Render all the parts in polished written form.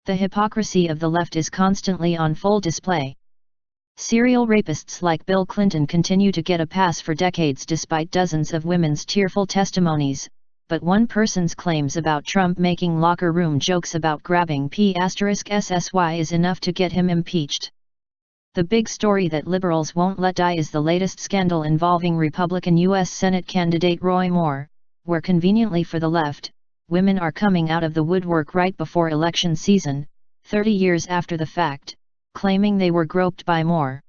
The hypocrisy of the left is constantly on full display. Serial rapists like Bill Clinton continue to get a pass for decades despite dozens of women's tearful testimonies, but one person's claims about Trump making locker room jokes about grabbing *SSY is enough to get him impeached. The big story that liberals won't let die is the latest scandal involving Republican U.S. Senate candidate Roy Moore, where conveniently for the left, women are coming out of the woodwork right before election season, 30 years after the fact, claiming they were groped by Moore.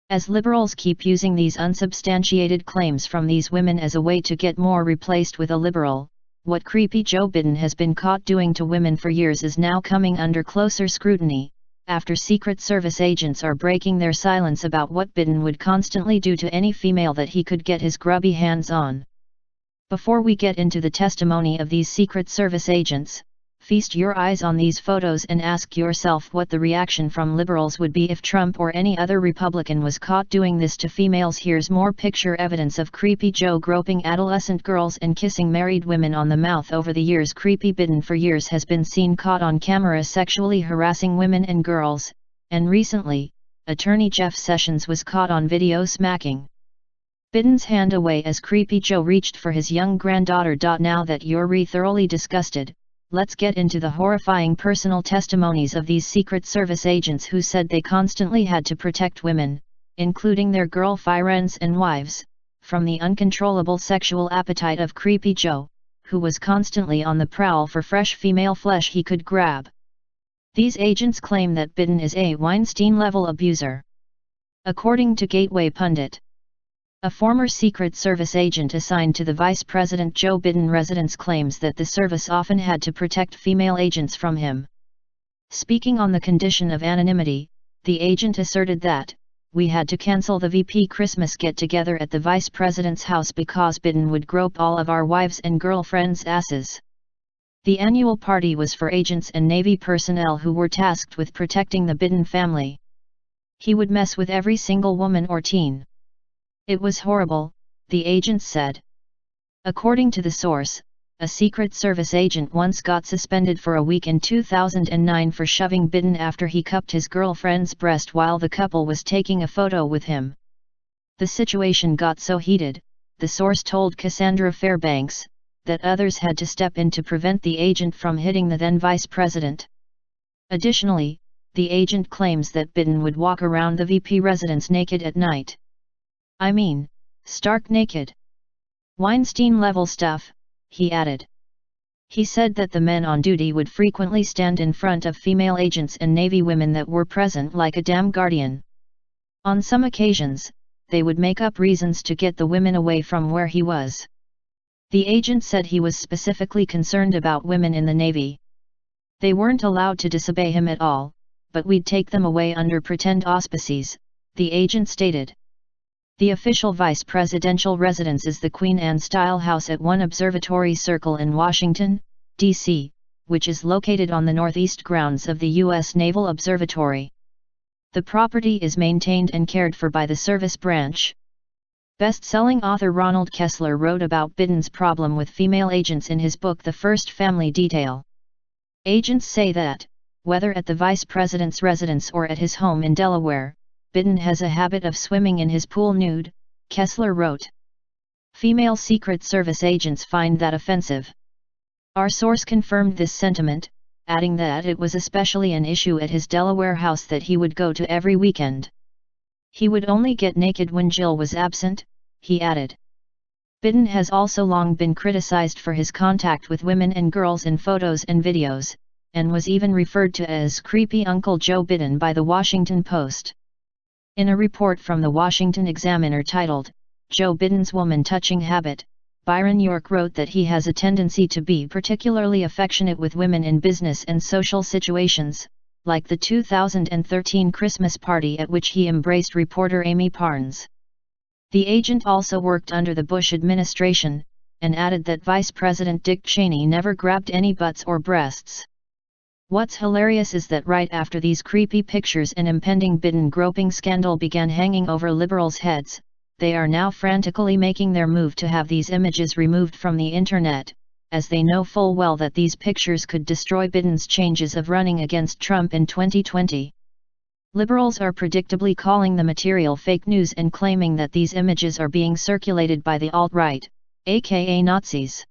As liberals keep using these unsubstantiated claims from these women as a way to get Moore replaced with a liberal, what creepy Joe Biden has been caught doing to women for years is now coming under closer scrutiny, after Secret Service agents are breaking their silence about what Biden would constantly do to any female that he could get his grubby hands on. Before we get into the testimony of these Secret Service agents, feast your eyes on these photos and ask yourself what the reaction from liberals would be if Trump or any other Republican was caught doing this to females. Here's more picture evidence of creepy Joe groping adolescent girls and kissing married women on the mouth. Over the years, creepy Biden for years has been seen caught on camera sexually harassing women and girls, and recently, attorney Jeff Sessions was caught on video smacking Biden's hand away as creepy Joe reached for his young granddaughter. Now that you're thoroughly disgusted, let's get into the horrifying personal testimonies of these Secret Service agents who said they constantly had to protect women, including their girlfriends and wives, from the uncontrollable sexual appetite of creepy Joe, who was constantly on the prowl for fresh female flesh he could grab. These agents claim that Biden is a Weinstein-level abuser. According to Gateway Pundit, a former Secret Service agent assigned to the Vice President Joe Biden residence claims that the service often had to protect female agents from him. Speaking on the condition of anonymity, the agent asserted that, "We had to cancel the VP Christmas get-together at the Vice President's house because Biden would grope all of our wives' and girlfriends' asses." The annual party was for agents and Navy personnel who were tasked with protecting the Biden family. He would mess with every single woman or teen. It was horrible, the agent said. According to the source, a Secret Service agent once got suspended for a week in 2009 for shoving Biden after he cupped his girlfriend's breast while the couple was taking a photo with him. The situation got so heated, the source told Cassandra Fairbanks, that others had to step in to prevent the agent from hitting the then vice president. Additionally, the agent claims that Biden would walk around the VP residence naked at night. "I mean, stark naked. Weinstein-level stuff," he added. He said that the men on duty would frequently stand in front of female agents and Navy women that were present like a damn guardian. On some occasions, they would make up reasons to get the women away from where he was. The agent said he was specifically concerned about women in the Navy. "They weren't allowed to disobey him at all, but we'd take them away under pretend auspices," the agent stated. The official vice presidential residence is the Queen Anne-style house at One Observatory Circle in Washington, D.C., which is located on the northeast grounds of the U.S. Naval Observatory. The property is maintained and cared for by the service branch. Best-selling author Ronald Kessler wrote about Biden's problem with female agents in his book The First Family Detail. Agents say that, whether at the vice president's residence or at his home in Delaware, Biden has a habit of swimming in his pool nude, Kessler wrote. Female Secret Service agents find that offensive. Our source confirmed this sentiment, adding that it was especially an issue at his Delaware house that he would go to every weekend. He would only get naked when Jill was absent, he added. Biden has also long been criticized for his contact with women and girls in photos and videos, and was even referred to as creepy Uncle Joe Biden by the Washington Post. In a report from the Washington Examiner titled, "Joe Biden's Woman-Touching Habit," Byron York wrote that he has a tendency to be particularly affectionate with women in business and social situations, like the 2013 Christmas party at which he embraced reporter Amy Parnes. The agent also worked under the Bush administration, and added that Vice President Dick Cheney never grabbed any butts or breasts. What's hilarious is that right after these creepy pictures and impending Biden groping scandal began hanging over liberals' heads, they are now frantically making their move to have these images removed from the internet, as they know full well that these pictures could destroy Biden's chances of running against Trump in 2020. Liberals are predictably calling the material fake news and claiming that these images are being circulated by the alt-right, aka Nazis.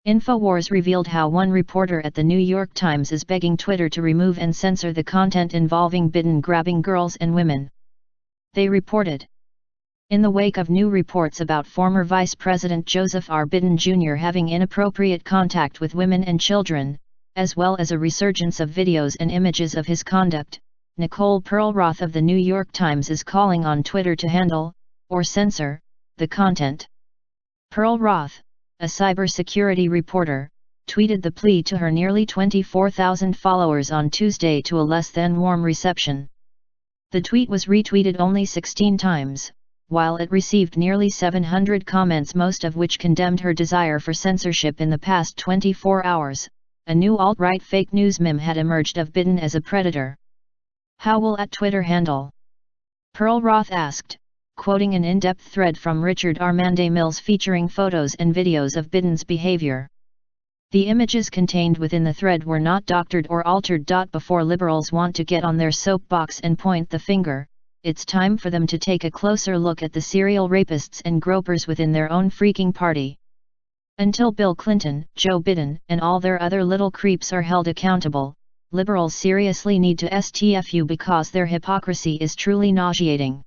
InfoWars revealed how one reporter at the New York Times is begging Twitter to remove and censor the content involving Biden grabbing girls and women. They reported. In the wake of new reports about former Vice President Joseph R. Biden Jr. having inappropriate contact with women and children, as well as a resurgence of videos and images of his conduct, Nicole Perlroth of the New York Times is calling on Twitter to handle, or censor, the content. Perlroth, a cybersecurity reporter, tweeted the plea to her nearly 24,000 followers on Tuesday to a less than warm reception. The tweet was retweeted only 16 times, while it received nearly 700 comments, most of which condemned her desire for censorship. In the past 24 hours, a new alt-right fake news meme had emerged of Biden as a predator. How will @Twitter handle? Perlroth asked, quoting an in-depth thread from Richard Armande Mills featuring photos and videos of Biden's behavior. The images contained within the thread were not doctored or altered. Before liberals want to get on their soapbox and point the finger, it's time for them to take a closer look at the serial rapists and gropers within their own freaking party. Until Bill Clinton, Joe Biden, and all their other little creeps are held accountable, liberals seriously need to STFU because their hypocrisy is truly nauseating.